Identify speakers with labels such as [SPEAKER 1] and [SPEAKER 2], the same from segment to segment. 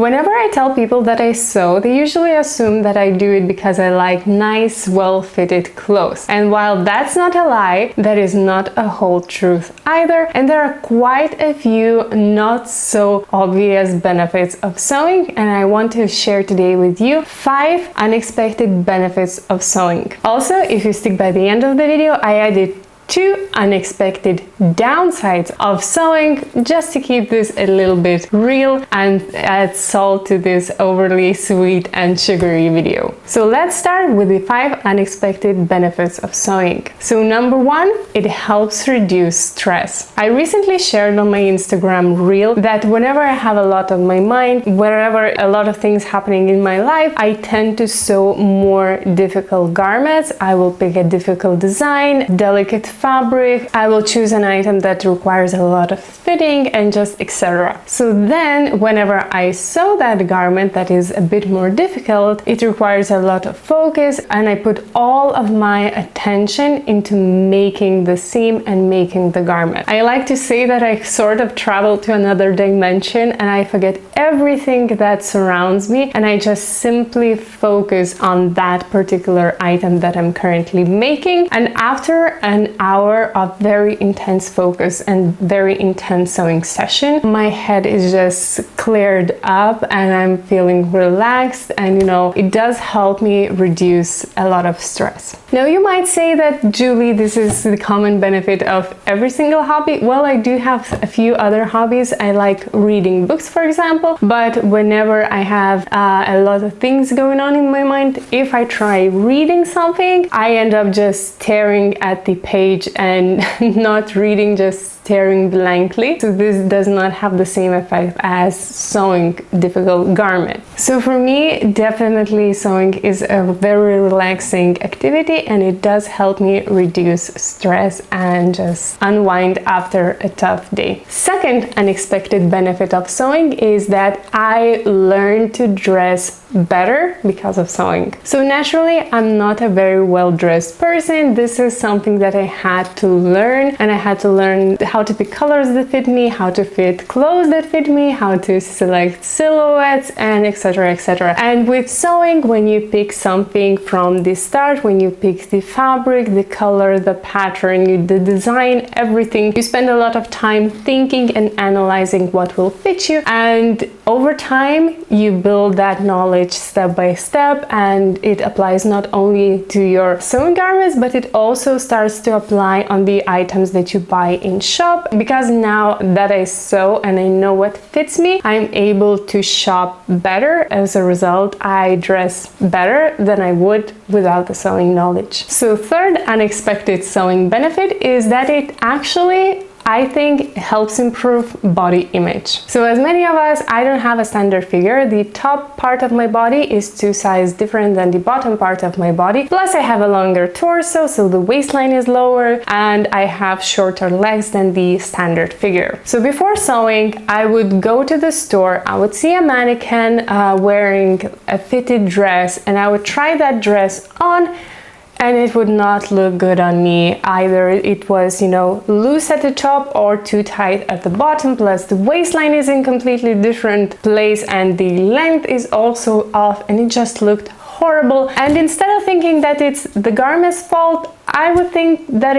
[SPEAKER 1] Whenever I tell people that I sew, they usually assume that I do it because I like nice, well-fitted clothes. And while that's not a lie, that is not a whole truth either. And there are quite a few not so obvious benefits of sewing, and I want to share today with you 5 unexpected benefits of sewing. Also, if you stick by the end of the video, I added 2 unexpected downsides of sewing, just to keep this a little bit real and add salt to this overly sweet and sugary video. So let's start with the 5 unexpected benefits of sewing. So number 1, it helps reduce stress. I recently shared on my Instagram reel that whenever I have a lot on my mind, wherever a lot of things happening in my life, I tend to sew more difficult garments. I will pick a difficult design, delicate fabric, I will choose an item that requires a lot of fitting and just etc. So then whenever I sew that garment that is a bit more difficult, it requires a lot of focus, and I put all of my attention into making the seam and making the garment. I like to say that I sort of travel to another dimension and I forget everything that surrounds me, and I just simply focus on that particular item that I'm currently making. And after an hour of very intense focus and very intense sewing session, my head is just cleared up and I'm feeling relaxed, and it does help me reduce a lot of stress. Now you might say that, Julie, this is the common benefit of every single hobby. Well, I do have a few other hobbies. I like reading books, for example, but whenever I have a lot of things going on in my mind, if I try reading something, I end up just staring at the page and not reading, just staring blankly. So this does not have the same effect as sewing difficult garment. So for me, definitely sewing is a very relaxing activity, and it does help me reduce stress and just unwind after a tough day. Second unexpected benefit of sewing is that I learned to dress better because of sewing. So naturally, I'm not a very well-dressed person. This is something that I had to learn, and I had to learn how to pick colors that fit me, how to fit clothes that fit me, how to select silhouettes, and etc, etc. And with sewing, when you pick something from the start, when you pick the fabric, the color, the pattern, the design, everything, you spend a lot of time thinking and analyzing what will fit you, and over time you build that knowledge step by step, and it applies not only to your sewing garments, but it also starts to apply on the items that you buy in shop. Because now that I sew and I know what fits me, I'm able to shop better. As a result, I dress better than I would without the sewing knowledge. So third unexpected sewing benefit is that it actually, I think, helps improve body image. So as many of us, I don't have a standard figure. The top part of my body is 2 sizes different than the bottom part of my body. Plus I have a longer torso, so the waistline is lower, and I have shorter legs than the standard figure. So before sewing, I would go to the store, I would see a mannequin wearing a fitted dress, and I would try that dress on, and it would not look good on me. Either it was, loose at the top or too tight at the bottom, plus the waistline is in completely different place and the length is also off, and it just looked horrible. And instead of thinking that it's the garment's fault, I would think that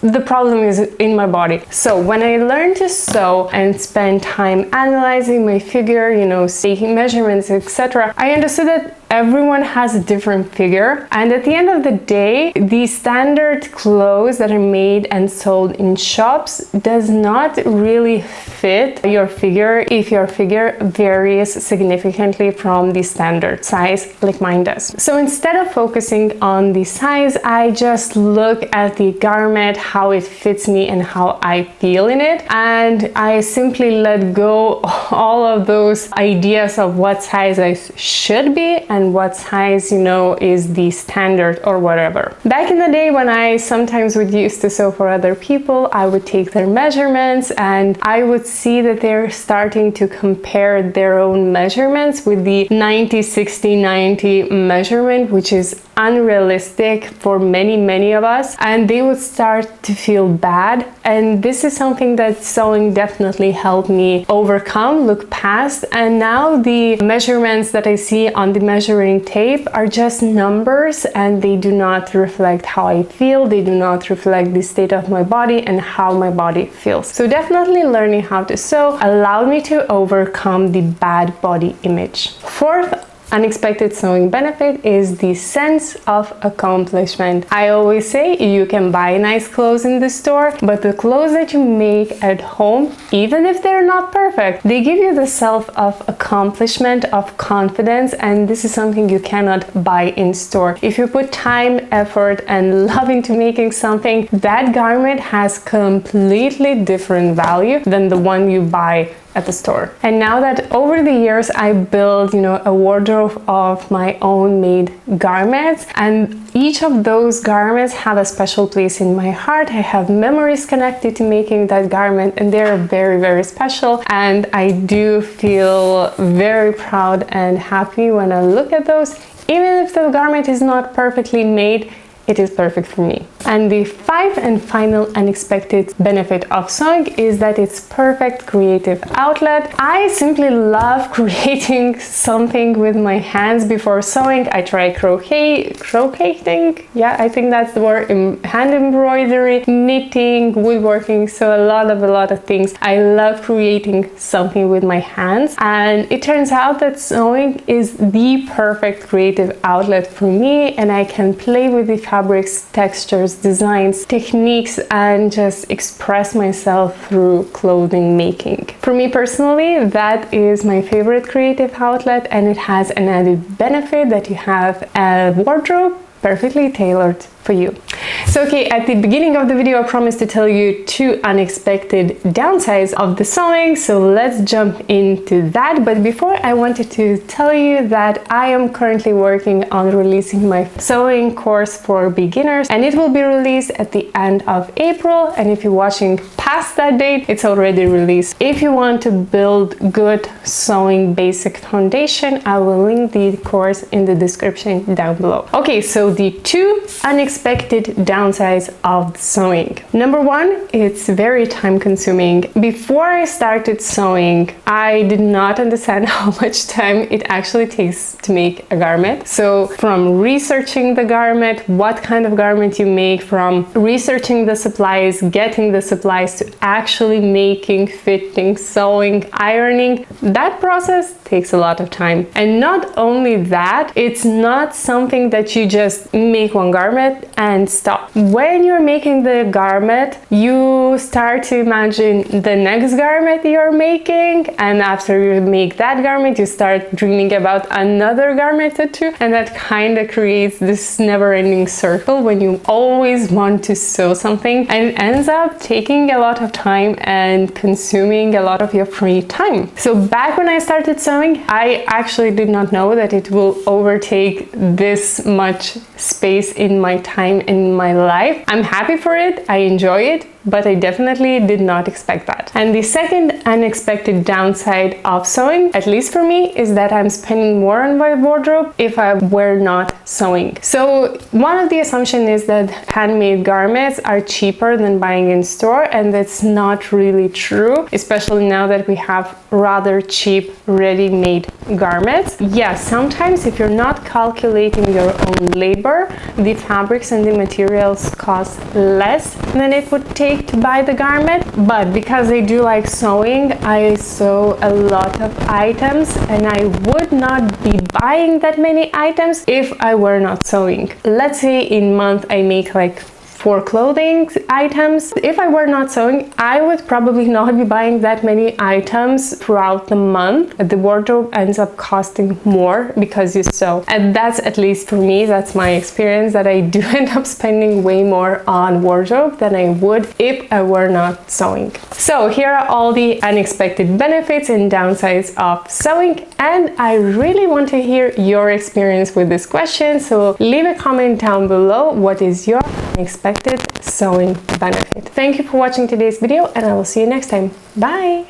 [SPEAKER 1] the problem is in my body. So when I learned to sew and spend time analyzing my figure, taking measurements, etc., I understood that everyone has a different figure, and at the end of the day, the standard clothes that are made and sold in shops does not really fit your figure if your figure varies significantly from the standard size like mine does. So instead of focusing on the size, I just look at the garment, how it fits me and how I feel in it, and I simply let go all of those ideas of what size I should be and what size, is the standard or whatever. Back in the day, when I sometimes would used to sew for other people, I would take their measurements and I would see that they're starting to compare their own measurements with the 90-60-90 measurement, which is unrealistic for many of us, and they would start to feel bad. And this is something that sewing definitely helped me overcome, look past. And now the measurements that I see on the measuring tape are just numbers, and they do not reflect how I feel. They do not reflect the state of my body and how my body feels. So definitely learning how to sew allowed me to overcome the bad body image. Fourth unexpected sewing benefit is the sense of accomplishment. I always say you can buy nice clothes in the store, but the clothes that you make at home, even if they're not perfect, they give you the self of accomplishment, of confidence, and this is something you cannot buy in store. If you put time, effort, and love into making something, that garment has completely different value than the one you buy at the store. And now that over the years I built, a wardrobe of my own made garments, and each of those garments have a special place in my heart. I have memories connected to making that garment, and they're very special, and I do feel very proud and happy when I look at those. Even if the garment is not perfectly made, it is perfect for me. And the fifth and final unexpected benefit of sewing is that it's perfect creative outlet. I simply love creating something with my hands before sewing. I try crocheting, yeah, I think that's the word, hand embroidery, knitting, woodworking, so a lot of things. I love creating something with my hands, and it turns out that sewing is the perfect creative outlet for me, and I can play with the fabrics, textures, designs, techniques, and just express myself through clothing making. For me personally, that is my favorite creative outlet, and it has an added benefit that you have a wardrobe perfectly tailored for you. So okay, at the beginning of the video I promised to tell you 2 unexpected downsides of the sewing, so let's jump into that. But before, I wanted to tell you that I am currently working on releasing my sewing course for beginners, and it will be released at the end of April, and if you're watching past that date, it's already released. If you want to build good sewing basic foundation, I will link the course in the description down below. Okay, so the 2 unexpected downsides of sewing. Number 1, it's very time consuming. Before I started sewing, I did not understand how much time it actually takes to make a garment. So from researching the garment, what kind of garment you make, from researching the supplies, getting the supplies, to actually making, fitting, sewing, ironing, that process takes a lot of time. And not only that, it's not something that you just make one garment and stop. When you're making the garment, you start to imagine the next garment you're making, and after you make that garment, you start dreaming about another garment or 2, and that kind of creates this never-ending circle when you always want to sew something, and it ends up taking a lot of time and consuming a lot of your free time. So back when I started sewing, I actually did not know that it will overtake this much space in my time, in my life. I'm happy for it, I enjoy it, but I definitely did not expect that. And the second unexpected downside of sewing, at least for me, is that I'm spending more on my wardrobe if I were not sewing. So one of the assumptions is that handmade garments are cheaper than buying in store, and that's not really true, especially now that we have rather cheap ready-made garments. Yes, sometimes if you're not calculating your own labor, the fabrics and the materials cost less than it would take to buy the garment, but because I do like sewing, I sew a lot of items, and I would not be buying that many items if I were not sewing. Let's say in month I make like 4 clothing items. If I were not sewing, I would probably not be buying that many items throughout the month. The wardrobe ends up costing more because you sew. And that's, at least for me, that's my experience, that I do end up spending way more on wardrobe than I would if I were not sewing. So here are all the unexpected benefits and downsides of sewing, and I really want to hear your experience with this question. So leave a comment down below. What is your unexpected sewing benefit? Thank you for watching today's video, and I will see you next time. Bye!